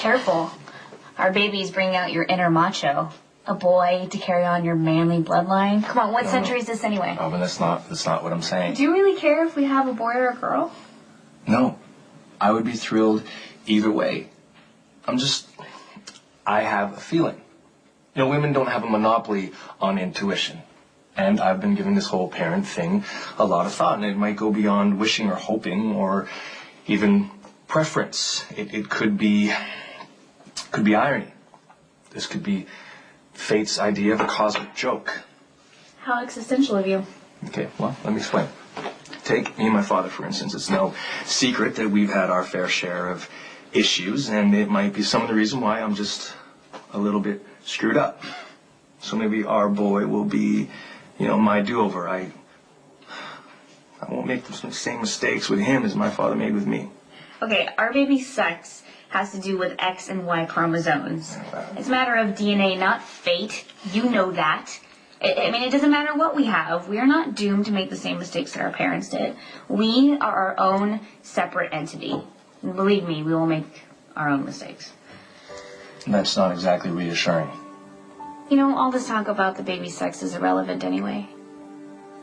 Careful. Our baby's bringing out your inner macho. A boy to carry on your manly bloodline. Come on, what century is this anyway? Oh, but that's not what I'm saying. Do you really care if we have a boy or a girl? No. I would be thrilled either way. I have a feeling. You know, women don't have a monopoly on intuition. And I've been giving this whole parent thing a lot of thought, and it might go beyond wishing or hoping or even preference. It could be irony. This could be fate's idea of a cosmic joke. How existential of you. Okay, well, let me explain. Take me and my father, for instance. It's no secret that we've had our fair share of issues, and it might be some of the reason why I'm just a little bit screwed up. So maybe our boy will be, you know, my do-over. I won't make the same mistakes with him as my father made with me. Okay, our baby's sex has to do with X and Y chromosomes. It's a matter of DNA, not fate. You know that. I mean, it doesn't matter what we have. We are not doomed to make the same mistakes that our parents did. We are our own separate entity. And believe me, we will make our own mistakes. That's not exactly reassuring. You know, all this talk about the baby's sex is irrelevant anyway.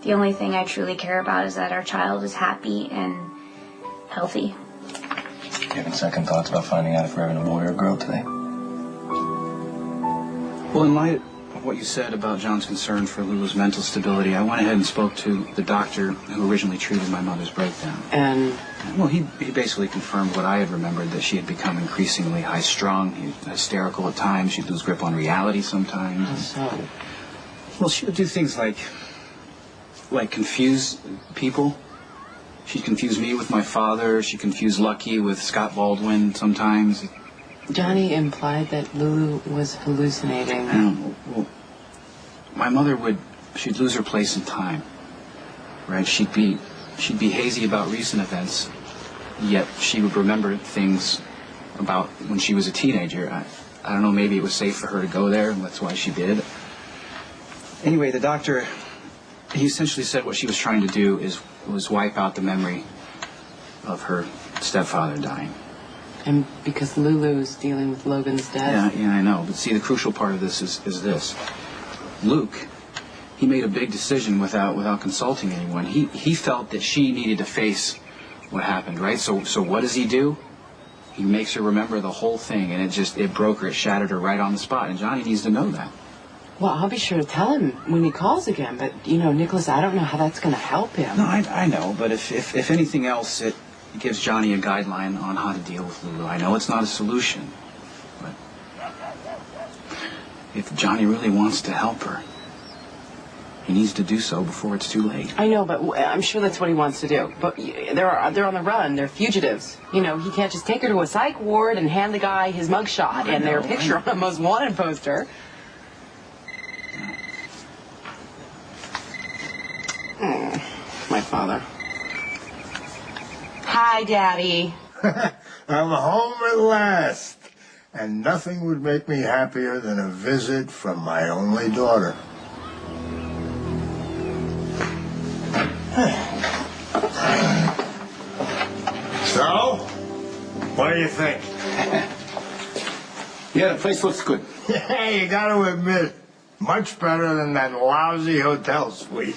The only thing I truly care about is that our child is happy and healthy. You having second thoughts about finding out if we're having a boy or a girl today? Well, in light of what you said about John's concern for Lulu's mental stability, I went ahead and spoke to the doctor who originally treated my mother's breakdown. And? Well, he basically confirmed what I had remembered, that she had become increasingly high-strung, hysterical at times. She'd lose grip on reality sometimes. How so? Well, she would do things like confuse people. She'd confuse me with my father. She'd confuse Lucky with Scott Baldwin sometimes. Johnny implied that Lulu was hallucinating. Well, my mother she'd lose her place in time, right? She'd be hazy about recent events, yet she would remember things about when she was a teenager. I don't know, maybe it was safe for her to go there, and that's why she did. Anyway, the doctor, he essentially said what she was trying to do was wipe out the memory of her stepfather dying. And because Lulu's dealing with Logan's death? Yeah, I know. But see, the crucial part of this is this. Luke, he made a big decision without consulting anyone. He felt that she needed to face what happened, right? So what does he do? He makes her remember the whole thing, and it broke her, it shattered her right on the spot, and Johnny needs to know that. Well, I'll be sure to tell him when he calls again, but, you know, Nicholas, I don't know how that's going to help him. No, I know, but if anything else, it gives Johnny a guideline on how to deal with Lulu. I know it's not a solution, but if Johnny really wants to help her, he needs to do so before it's too late. I know, but I'm sure that's what he wants to do. But they're on the run. They're fugitives. You know, he can't just take her to a psych ward and hand the guy his mugshot and their picture on a most wanted poster. My father. Hi, Daddy. I'm home at last. And nothing would make me happier than a visit from my only daughter. So, what do you think? Yeah, the place looks good. Hey, you gotta admit, much better than that lousy hotel suite.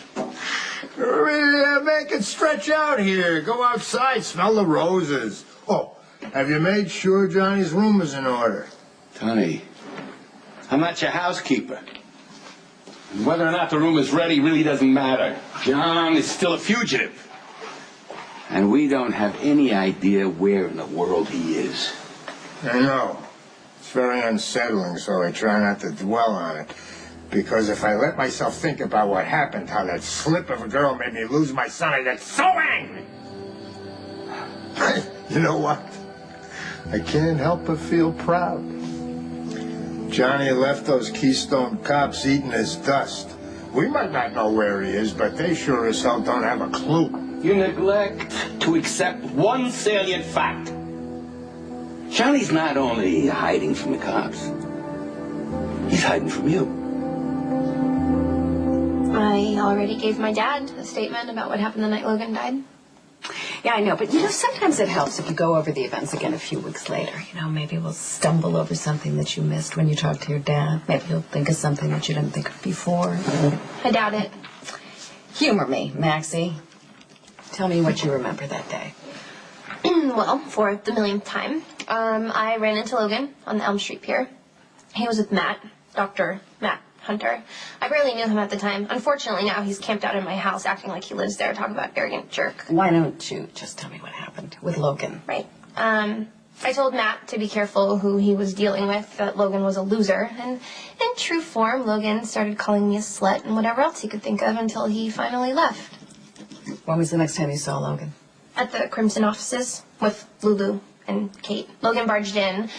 Make it stretch out here. Go outside, smell the roses. Oh, have you made sure Johnny's room is in order? Tony, I'm not your housekeeper. And whether or not the room is ready really doesn't matter. John is still a fugitive. And we don't have any idea where in the world he is. I know. It's very unsettling, so I try not to dwell on it. Because if I let myself think about what happened, how that slip of a girl made me lose my son, I get so angry. You know what? I can't help but feel proud. Johnny left those Keystone cops eating his dust. We might not know where he is, but they sure as hell don't have a clue. You neglect to accept one salient fact. Johnny's not only hiding from the cops, he's hiding from you. I already gave my dad a statement about what happened the night Logan died. Yeah, I know, but sometimes it helps if you go over the events again a few weeks later. Maybe we'll stumble over something that you missed when you talked to your dad. Maybe you'll think of something that you didn't think of before. I doubt it. Humor me, Maxie. Tell me what you remember that day. Well, for the millionth time, I ran into Logan on the Elm Street Pier. He was with Matt, Dr. Matt Hunter. I barely knew him at the time. Unfortunately, now he's camped out in my house acting like he lives there. Talk about arrogant jerk. Why don't you just tell me what happened with Logan? Right. I told Matt to be careful who he was dealing with, that Logan was a loser. And in true form, Logan started calling me a slut and whatever else he could think of until he finally left. When was the next time you saw Logan? At the Crimson offices with Lulu and Kate. Logan barged in,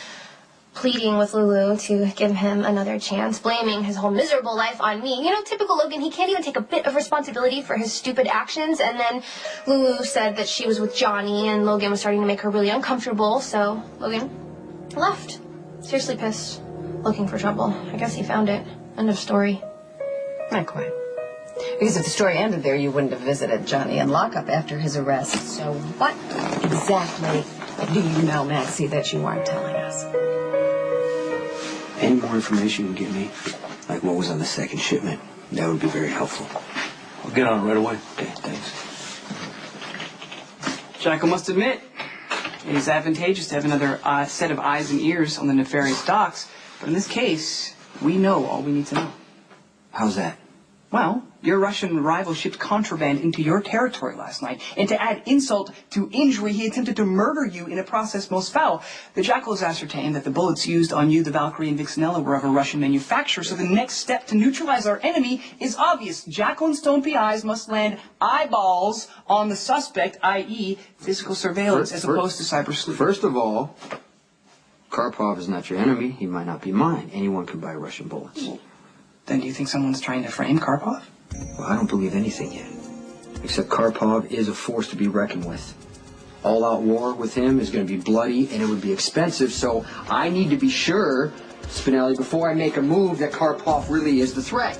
pleading with Lulu to give him another chance, blaming his whole miserable life on me. Typical Logan, he can't even take a bit of responsibility for his stupid actions. And then Lulu said that she was with Johnny, and Logan was starting to make her really uncomfortable, so Logan left. Seriously pissed, looking for trouble. I guess he found it. End of story. Not quite. Because if the story ended there, you wouldn't have visited Johnny in lockup after his arrest. So what exactly do you know, Maxie, that you aren't telling us? Any more information you can give me, like what was on the second shipment, that would be very helpful. I'll get on it right away. Okay, thanks. Jackal must admit, it is advantageous to have another set of eyes and ears on the nefarious docks. But in this case, we know all we need to know. How's that? Well, your Russian rival shipped contraband into your territory last night, and to add insult to injury, he attempted to murder you in a process most foul. The Jackal has ascertained that the bullets used on you, the Valkyrie, and Vixenella were of a Russian manufacturer, so the next step to neutralize our enemy is obvious. Jackal and Stone PIs must land eyeballs on the suspect, i.e. physical surveillance, as opposed to cyber sleuth. First of all, Karpov is not your enemy. He might not be mine. Anyone can buy Russian bullets. Then do you think someone's trying to frame Karpov? Well, I don't believe anything yet. Except Karpov is a force to be reckoned with. All-out war with him is going to be bloody, and it would be expensive, so I need to be sure, Spinelli, before I make a move, that Karpov really is the threat.